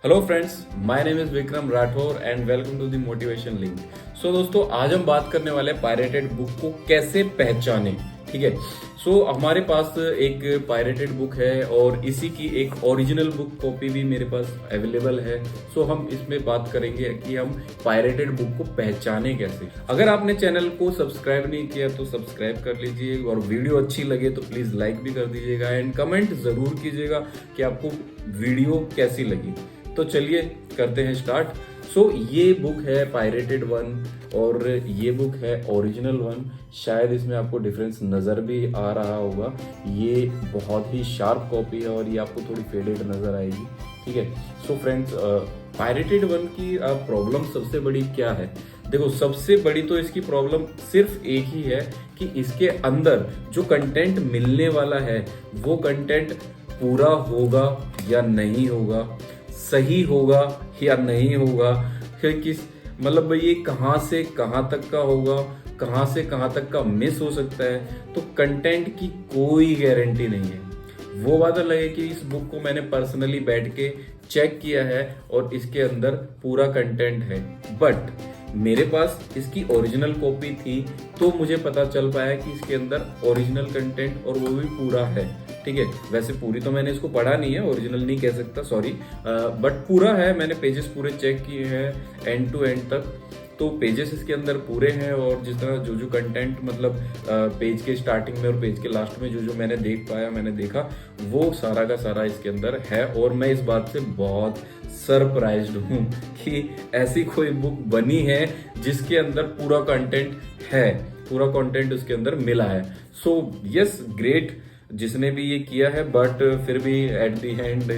Hello friends, my name is Vikram Rathore and welcome to the motivation link. So दोस्तों, आज हम बात करने वाले हैं पायरेटेड बुक को कैसे पहचाने। ठीक है। सो हमारे पास एक पायरेटेड बुक है और इसी की एक ओरिजिनल बुक कॉपी भी मेरे पास अवेलेबल है। सो हम इसमें बात करेंगे कि हम पायरेटेड बुक को पहचाने कैसे। अगर आपने चैनल को सब्सक्राइब नहीं किया तो सब्सक्राइब कर लीजिए और वीडियो अच्छी लगे तो प्लीज लाइक भी कर दीजिएगा एंड कमेंट जरूर कीजिएगा कि आपको वीडियो कैसी लगी। तो चलिए करते हैं स्टार्ट। सो ये बुक है पायरेटेड वन और ये बुक है ओरिजिनल वन। शायद इसमें आपको डिफरेंस नजर भी आ रहा होगा। ये बहुत ही शार्प कॉपी है और ये आपको थोड़ी फेडेड नजर आएगी। ठीक है। सो फ्रेंड्स, पायरेटेड वन की प्रॉब्लम सबसे बड़ी क्या है? देखो, सबसे बड़ी तो इसकी प्रॉब्लम सिर्फ एक ही है कि इसके अंदर जो कंटेंट मिलने वाला है वो कंटेंट पूरा होगा या नहीं होगा, सही होगा या नहीं होगा, फिर किस मतलब ये कहाँ से कहाँ तक का होगा, कहाँ से कहाँ तक का मिस हो सकता है। तो कंटेंट की कोई गारंटी नहीं है। वो बात अलग है कि इस बुक को मैंने पर्सनली बैठ के चेक किया है और इसके अंदर पूरा कंटेंट है, बट मेरे पास इसकी ओरिजिनल कॉपी थी तो मुझे पता चल पाया कि इसके अंदर ओरिजिनल कंटेंट और वो भी पूरा है। ठीक है। वैसे पूरी तो मैंने इसको पढ़ा नहीं है, ओरिजिनल नहीं कह सकता, सॉरी, बट पूरा है। मैंने पेजेस पूरे चेक किए हैं एंड टू एंड तक, तो पेजेस इसके अंदर पूरे हैं और जिस तरह जो जो कंटेंट मतलब पेज के स्टार्टिंग में और पेज के लास्ट में जो जो मैंने देख पाया, मैंने देखा, वो सारा का सारा इसके अंदर है। और मैं इस बात से बहुत सरप्राइज्ड हूँ कि ऐसी कोई बुक बनी है जिसके अंदर पूरा कंटेंट है, पूरा कंटेंट उसके अंदर मिला है। सो यस, ग्रेट जिसने भी ये किया है, बट फिर भी एट दी एंड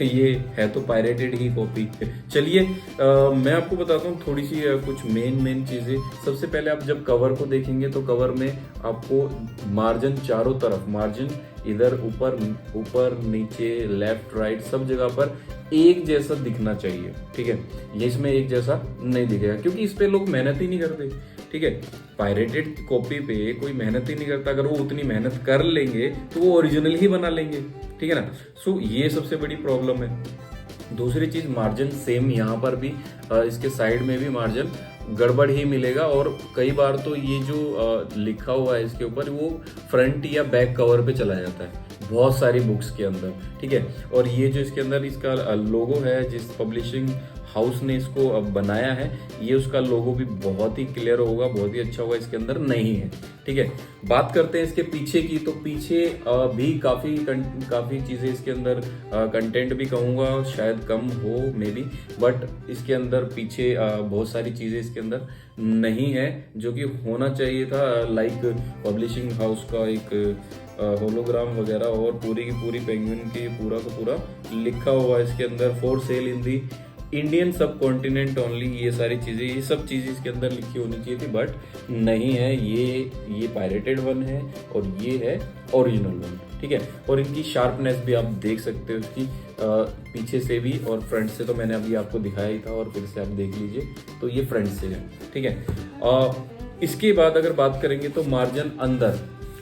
ये है तो पायरेटेड ही कॉपी। चलिए मैं आपको बताता हूँ थोड़ी सी कुछ मेन चीजें। सबसे पहले आप जब कवर को देखेंगे तो कवर में आपको मार्जिन चारों तरफ, मार्जिन इधर ऊपर नीचे लेफ्ट राइट सब जगह पर एक जैसा दिखना चाहिए। ठीक है। ये इसमें एक जैसा नहीं दिखेगा क्योंकि इस पे लोग मेहनत ही नहीं करते। ठीक है। पायरेटेड कॉपी पे कोई मेहनत ही नहीं करता। अगर वो उतनी मेहनत कर लेंगे तो वो ओरिजिनल ही बना लेंगे। ठीक है ना। सो ये सबसे बड़ी प्रॉब्लम है। दूसरी चीज, मार्जिन सेम यहाँ पर भी, इसके साइड में भी मार्जिन गड़बड़ ही मिलेगा और कई बार तो ये जो लिखा हुआ है इसके ऊपर वो फ्रंट या बैक कवर पे चला जाता है बहुत सारी बुक्स के अंदर। ठीक है। और ये जो इसके अंदर इसका लोगो है, जिस पब्लिशिंग हाउस ने इसको अब बनाया है, ये उसका लोगो भी बहुत ही क्लियर होगा, बहुत ही अच्छा होगा, इसके अंदर नहीं है। ठीक है। बात करते हैं इसके पीछे की, तो पीछे भी काफी चीजें इसके अंदर, कंटेंट भी कहूंगा शायद कम हो मे बी, बट इसके अंदर पीछे बहुत सारी चीजें इसके अंदर नहीं है जो कि होना चाहिए था। लाइक पब्लिशिंग हाउस का एक होलोग्राम वगैरह और पूरी की पूरी पेंगुइन की पूरा का पूरा लिखा हुआ है इसके अंदर, for sale in the Indian सब कॉन्टिनेंट ओनली। ये सारी चीजें, ये सब चीजें इसके अंदर लिखी होनी चाहिए थी, बट नहीं है। ये पायरेटेड वन है और ये है ओरिजिनल वन। ठीक है। और इनकी शार्पनेस भी आप देख सकते हो इसकी, पीछे से भी और फ्रंट से तो मैंने अभी आपको दिखाया ही था और फिर से आप देख लीजिए, तो ये फ्रंट से है। ठीक है। इसके बाद अगर बात करेंगे तो मार्जिन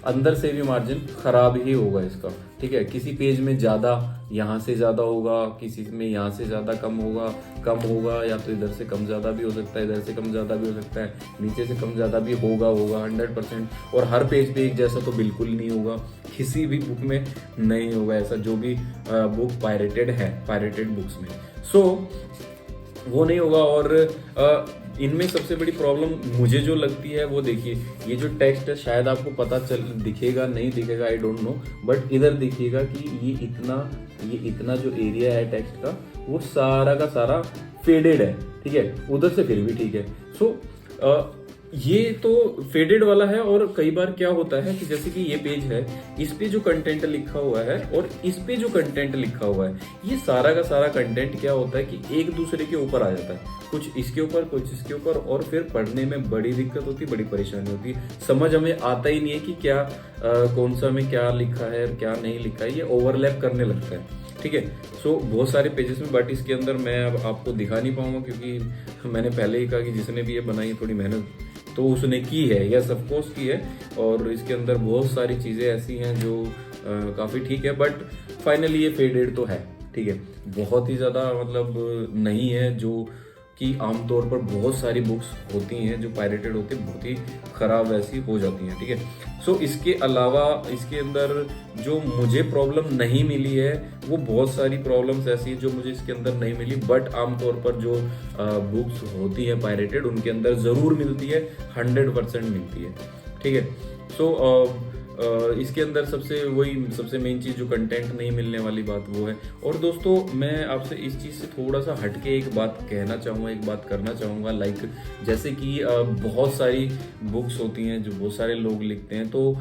अंदर से भी मार्जिन खराब ही होगा इसका। ठीक है। किसी पेज में ज्यादा यहाँ से ज्यादा होगा, किसी में यहाँ से ज्यादा कम होगा, या तो इधर से कम ज्यादा भी हो सकता है, इधर से कम ज्यादा भी हो सकता है, नीचे से कम ज्यादा भी होगा 100%। और हर पेज पे एक जैसा तो बिल्कुल नहीं होगा, किसी भी बुक में नहीं होगा ऐसा, जो भी बुक पायरेटेड है, पायरेटेड बुक्स में। सो वो नहीं होगा। और इनमें सबसे बड़ी प्रॉब्लम मुझे जो लगती है वो देखिए, ये जो टेक्स्ट है शायद आपको पता चल दिखेगा नहीं दिखेगा, आई डोंट नो, बट इधर देखिएगा कि ये इतना जो एरिया है टेक्स्ट का वो सारा का सारा फेडेड है। ठीक है। उधर से फिर भी ठीक है। सो ये तो फेडेड वाला है। और कई बार क्या होता है कि जैसे कि ये पेज है, इस पे जो कंटेंट लिखा हुआ है और इस पे जो कंटेंट लिखा हुआ है, ये सारा का सारा कंटेंट क्या होता है कि एक दूसरे के ऊपर आ जाता है, कुछ इसके ऊपर कुछ इसके ऊपर, और फिर पढ़ने में बड़ी दिक्कत होती है, बड़ी परेशानी होती है, समझ हमें आता ही नहीं है कि क्या कौन सा में क्या लिखा है और क्या नहीं लिखा है, ये ओवरलैप करने लगता है। ठीक है। सो बहुत सारे पेजेस में, बट इसके अंदर मैं अब आपको दिखा नहीं पाऊंगा क्योंकि मैंने पहले ही कहा कि जिसने भी ये बनाई थोड़ी मेहनत तो उसने की है, यस ऑफ कोर्स की है। और इसके अंदर बहुत सारी चीजें ऐसी हैं जो काफी ठीक है, बट फाइनली ये फेडेड तो है। ठीक है, बहुत ही ज़्यादा मतलब नहीं है जो कि आमतौर पर बहुत सारी बुक्स होती हैं जो पायरेटेड होती हैं, बहुत ही ख़राब वैसी हो जाती हैं। ठीक है, सो इसके अलावा इसके अंदर जो मुझे प्रॉब्लम नहीं मिली है वो बहुत सारी प्रॉब्लम्स ऐसी हैं जो मुझे इसके अंदर नहीं मिली, बट आमतौर पर जो बुक्स होती हैं पायरेटेड उनके अंदर ज़रूर मिलती है, 100% मिलती है। ठीक है, सो इसके अंदर सबसे मेन चीज़ जो कंटेंट नहीं मिलने वाली बात वो है। और दोस्तों मैं आपसे इस चीज़ से थोड़ा सा हटके एक बात कहना चाहूँगा, एक बात करना चाहूँगा, लाइक जैसे कि बहुत सारी बुक्स होती हैं जो बहुत सारे लोग लिखते हैं, तो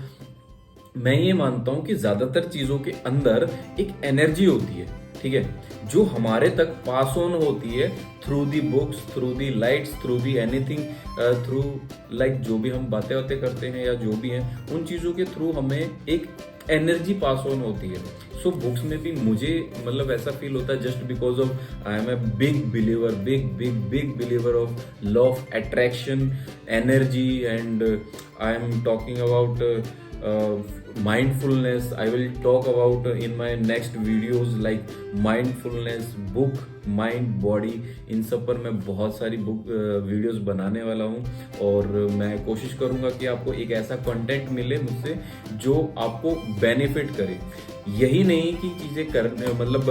मैं ये मानता हूँ कि ज़्यादातर चीज़ों के अंदर एक एनर्जी होती है, ठीक है, जो हमारे तक पास ऑन होती है through the books, through the lights, through the anything, through like जो भी हम बातें करते हैं या जो भी हैं उन चीज़ों के थ्रू हमें एक एनर्जी पास ऑन होती है। सो बुक्स में भी मुझे मतलब ऐसा फील होता है just because of I am a big believer of law of attraction, energy, and I am talking about mindfulness. I will talk about in my next videos like mindfulness, book, mind, body, इन सब पर मैं बहुत सारी videos बनाने वाला हूँ और मैं कोशिश करूँगा कि आपको एक ऐसा कंटेंट मिले मुझसे जो आपको बेनिफिट करे। यही नहीं कि चीज़ें करने मतलब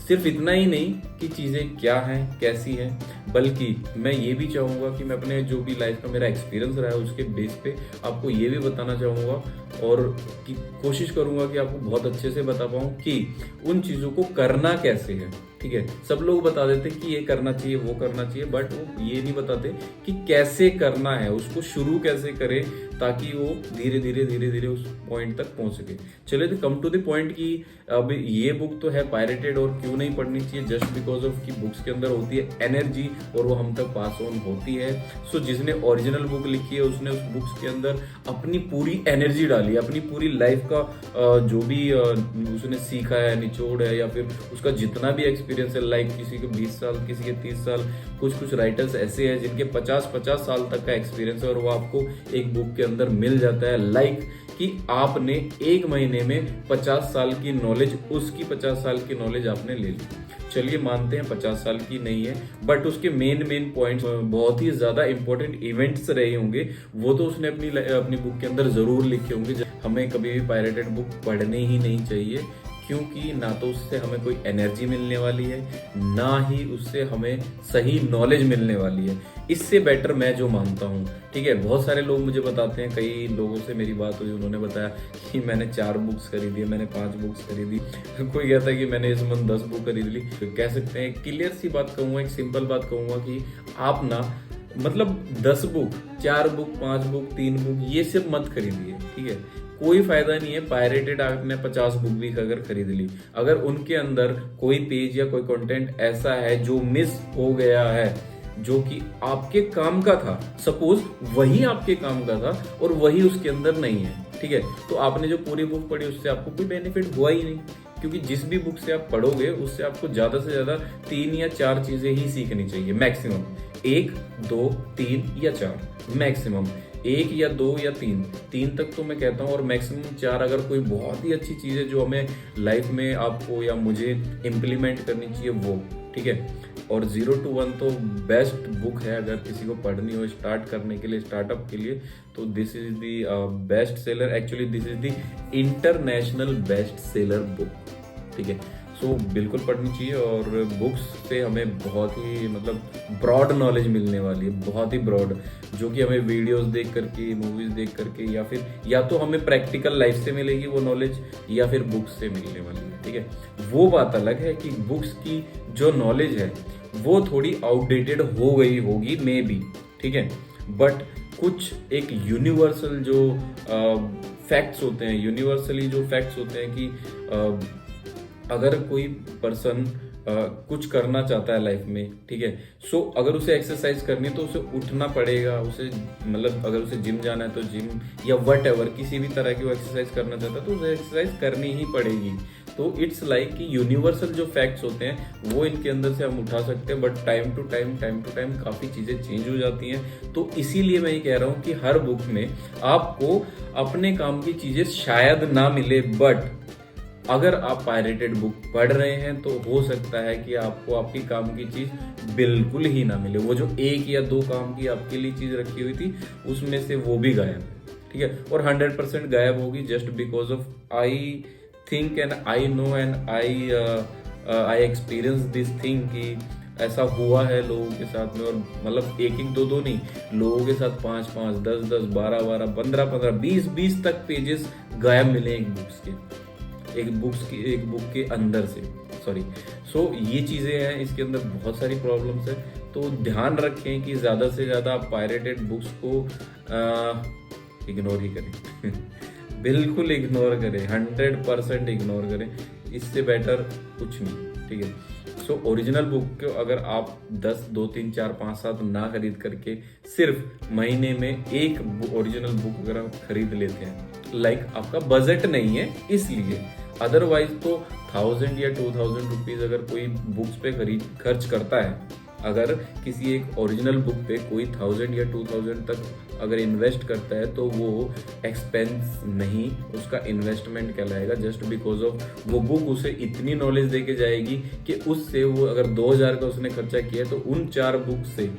सिर्फ इतना ही नहीं कि चीज़ें क्या हैं कैसी हैं, बल्कि मैं ये भी चाहूँगा कि मैं अपने जो भी लाइफ का मेरा एक्सपीरियंस रहा है उसके बेस पे आपको ये भी बताना चाहूँगा और कि कोशिश करूँगा कि आपको बहुत अच्छे से बता पाऊँ कि उन चीज़ों को करना कैसे है। ठीक है, सब लोग बता देते कि ये करना चाहिए वो करना चाहिए, बट वो ये नहीं बताते कि कैसे करना है, उसको शुरू कैसे करें ताकि वो धीरे धीरे उस पॉइंट तक पहुंच सके। चलिए तो कम टू द पॉइंट कि अब ये बुक तो है पायरेटेड और क्यों नहीं पढ़नी चाहिए, जस्ट बिकॉज ऑफ कि बुक्स के अंदर होती है एनर्जी और वो हम तक पास ऑन होती है। सो जिसने ओरिजिनल बुक लिखी है उसने उस बुक्स के अंदर अपनी पूरी एनर्जी डाली, अपनी पूरी लाइफ का जो भी उसने सीखा है, निचोड़ है या फिर उसका जितना भी एक्सपीरियंस है, लाइक किसी को 20 साल, किसी के 30 साल, कुछ राइटर्स ऐसे हैं जिनके 50 साल तक का एक्सपीरियंस है और वो आपको एक बुक के अंदर मिल जाता है। लाइक कि आपने एक महीने में 50 साल की नॉलेज, उसकी 50 साल की नॉलेज आपने ले ली। चलिए मानते हैं 50 साल की नहीं है, बट उसके मेन पॉइंट्स बहुत ही ज्यादा इंपॉर्टेंट इवेंट्स रहे होंगे, वो तो उसने अपनी बुक के अंदर जरूर लिखे होंगे। हमें कभी भी पायरेटेड बुक पढ़नी ही नहीं चाहिए, क्योंकि ना तो उससे हमें कोई एनर्जी मिलने वाली है, ना ही उससे हमें सही नॉलेज मिलने वाली है। इससे बेटर मैं जो मानता हूँ, ठीक है, बहुत सारे लोग मुझे बताते हैं, कई लोगों से मेरी बात हुई, उन्होंने बताया कि मैंने 4 बुक्स खरीदी है, मैंने 5 बुक्स खरीदी, कोई कहता है कि मैंने इस मंथ 10 बुक खरीद ली। तो कह सकते हैं, क्लियर सी बात कहूँगा, एक सिंपल बात कहूँगा कि आप ना मतलब 10 बुक, 4 बुक, 5 बुक, 3 बुक ये सब मत खरीदिए। ठीक है, कोई फायदा नहीं है। पायरेटेड आपने 50 बुक भी अगर खरीद ली, अगर उनके अंदर कोई पेज या कोई कंटेंट ऐसा है जो मिस हो गया है, जो कि आपके काम का था, सपोज वही आपके काम का था और वही उसके अंदर नहीं है, ठीक है, तो आपने जो पूरी बुक पढ़ी उससे आपको कोई बेनिफिट हुआ ही नहीं। क्योंकि जिस भी बुक से आप पढ़ोगे उससे आपको ज्यादा से ज्यादा 3 या 4 चीजें ही सीखनी चाहिए, मैक्सिमम 1, 2, 3 या 4, मैक्सिमम 1 या 2 या 3 तक तो मैं कहता हूँ, और मैक्सिमम 4 अगर कोई बहुत ही अच्छी चीज़ है जो हमें लाइफ में आपको या मुझे इम्प्लीमेंट करनी चाहिए वो, ठीक है। और 0 to 1 तो बेस्ट बुक है अगर किसी को पढ़नी हो स्टार्ट करने के लिए, स्टार्टअप के लिए, तो this is the best seller, actually this is the international best seller book, ठीक है। सो बिल्कुल पढ़नी चाहिए और बुक्स से हमें बहुत ही मतलब ब्रॉड नॉलेज मिलने वाली है, बहुत ही ब्रॉड, जो कि हमें वीडियोस देख करके, मूवीज देख करके, या फिर या तो हमें प्रैक्टिकल लाइफ से मिलेगी वो नॉलेज या फिर बुक्स से मिलने वाली है, ठीक है। वो बात अलग है कि बुक्स की जो नॉलेज है वो थोड़ी आउटडेटेड हो गई होगी मे बी, ठीक है, बट कुछ एक यूनिवर्सल जो फैक्ट्स होते हैं, यूनिवर्सली जो फैक्ट्स होते हैं कि अगर कोई पर्सन कुछ करना चाहता है लाइफ में, ठीक है, सो अगर उसे एक्सरसाइज करनी है तो उसे उठना पड़ेगा, उसे मतलब अगर उसे जिम जाना है तो जिम या वट एवर किसी भी तरह की वो एक्सरसाइज करना चाहता है तो उसे एक्सरसाइज करनी ही पड़ेगी। तो इट्स लाइक कि यूनिवर्सल जो फैक्ट्स होते हैं वो इनके अंदर से हम उठा सकते हैं, बट टाइम टू टाइम काफ़ी चीज़ें चेंज हो जाती हैं। तो इसीलिए मैं ये कह रहा हूँ कि हर बुक में आपको अपने काम की चीज़ें शायद ना मिले, बट अगर आप पायरेटेड बुक पढ़ रहे हैं तो हो सकता है कि आपको आपकी काम की चीज बिल्कुल ही ना मिले। वो जो 1 या 2 काम की आपके लिए चीज रखी हुई थी उसमें से वो भी गायब है, ठीक है। और 100% गायब होगी just because of I think and I know and I experience this thing कि ऐसा हुआ है लोगों के साथ में। और मतलब 1-1 2-2 नहीं, लोगों के साथ 5-5 10-10 12-12 15-15 20-20 तक पेजेस गायब मिले एक बुक के अंदर से, सॉरी। सो ये चीजें हैं, इसके अंदर बहुत सारी प्रॉब्लम्स है। तो ध्यान रखें कि ज्यादा से ज्यादा आप पायरेटेड बुक्स को इग्नोर ही करें बिल्कुल इग्नोर करें, 100% इग्नोर करें, इससे बेटर कुछ नहीं, ठीक है। सो ओरिजिनल बुक को अगर आप 10 2 3 4 5 7 ना खरीद करके सिर्फ महीने में एक ओरिजिनल बुक अगर आप खरीद लेते हैं, लाइक आपका बजट नहीं है इसलिए, अदरवाइज तो 1000 या 2000 रुपीज अगर कोई बुक्स पे खर्च करता है, अगर किसी एक ओरिजिनल बुक पे कोई 1000 या 2000 तक अगर इन्वेस्ट करता है तो वो एक्सपेंस नहीं, उसका इन्वेस्टमेंट कहलाएगा। जस्ट बिकॉज ऑफ वो बुक उसे इतनी नॉलेज दे के जाएगी कि उससे वो अगर 2000 का उसने खर्चा किया तो उन 4 बुक से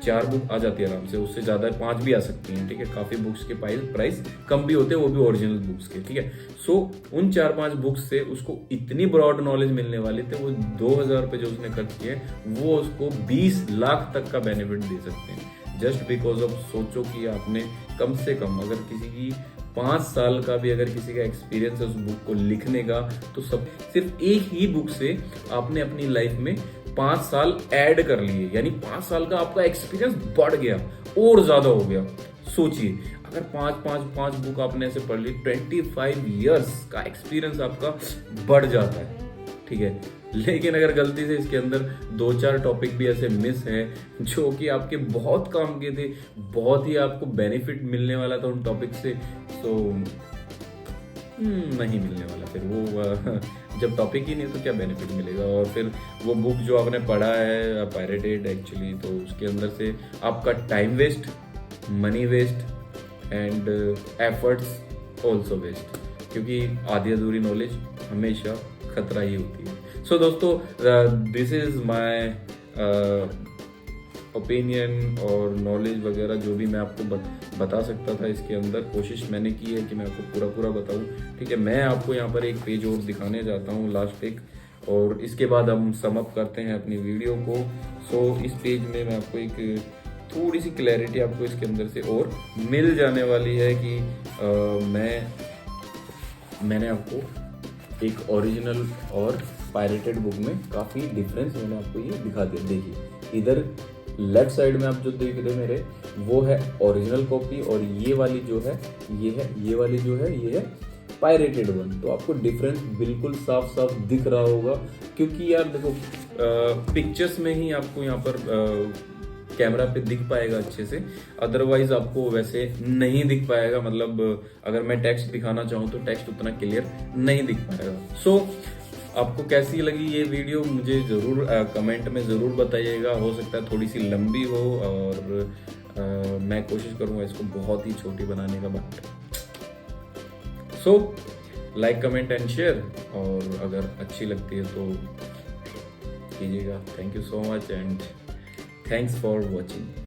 4 बुक आ जाती है आराम से, उससे ज्यादा 5 भी आ सकती हैं, ठीक है। काफी बुक्स के प्राइस कम भी होते हैं, वो भी ओरिजिनल बुक्स के, ठीक है। सो उन 4-5 बुक्स से उसको इतनी ब्रॉड नॉलेज मिलने वाली थे, वो 2000 रुपए जो उसने खर्च किए वो उसको 20 लाख तक का बेनिफिट दे सकते हैं। जस्ट बिकॉज ऑफ सोचो कि आपने कम से कम अगर किसी की 5 साल का भी अगर किसी का एक्सपीरियंस है उस बुक को लिखने का, तो सब सिर्फ एक ही बुक से आपने अपनी लाइफ में 5 साल ऐड कर लिए, यानी 5 साल का आपका एक्सपीरियंस बढ़ गया और ज्यादा हो गया। सोचिए अगर 5 बुक आपने ऐसे पढ़ ली, 25 ईयर्स का एक्सपीरियंस आपका बढ़ जाता है, ठीक है। लेकिन अगर गलती से इसके अंदर 2-4 टॉपिक भी ऐसे मिस हैं जो कि आपके बहुत काम के थे, बहुत ही आपको बेनिफिट मिलने वाला था उन टॉपिक से, तो नहीं मिलने वाला। फिर वो जब टॉपिक ही नहीं तो क्या बेनिफिट मिलेगा। और फिर वो बुक जो आपने पढ़ा है पायरेटेड एक्चुअली, तो उसके अंदर से आपका time waste, money waste and efforts also waste, क्योंकि आधी अधूरी नॉलेज हमेशा खतरा ही होती है। सो दोस्तों, दिस इज माय ओपिनियन और नॉलेज वगैरह जो भी मैं आपको बता सकता था इसके अंदर, कोशिश मैंने की है कि मैं आपको पूरा बताऊं, ठीक है। मैं आपको यहाँ पर एक पेज और दिखाने जाता हूँ, लास्ट एक, और इसके बाद हम सम अप करते हैं अपनी वीडियो को। सो इस पेज में मैं आपको एक थोड़ी सी क्लैरिटी आपको इसके अंदर से और मिल जाने वाली है कि मैंने आपको एक ओरिजिनल और पायरेटेड बुक में काफ़ी डिफरेंस मैंने आपको ये दिखा दिया। देखिए इधर लेफ्ट साइड में आप जो देख रहे हैं मेरे, वो है ओरिजिनल कॉपी, और ये वाली जो है ये है पायरेटेड वन। तो आपको डिफरेंस बिल्कुल साफ साफ दिख रहा होगा, क्योंकि यार देखो पिक्चर्स में ही आपको यहाँ पर कैमरा पे दिख पाएगा अच्छे से, अदरवाइज आपको वैसे नहीं दिख पाएगा। मतलब अगर मैं टेक्स्ट दिखाना चाहूँ तो टेक्स्ट उतना क्लियर नहीं दिख पाएगा। सो आपको कैसी लगी ये वीडियो मुझे ज़रूर कमेंट में ज़रूर बताइएगा। हो सकता है थोड़ी सी लंबी हो, और मैं कोशिश करूँगा इसको बहुत ही छोटी बनाने का। But so like comment and share, और अगर अच्छी लगती है तो कीजिएगा। Thank you so much and thanks for watching.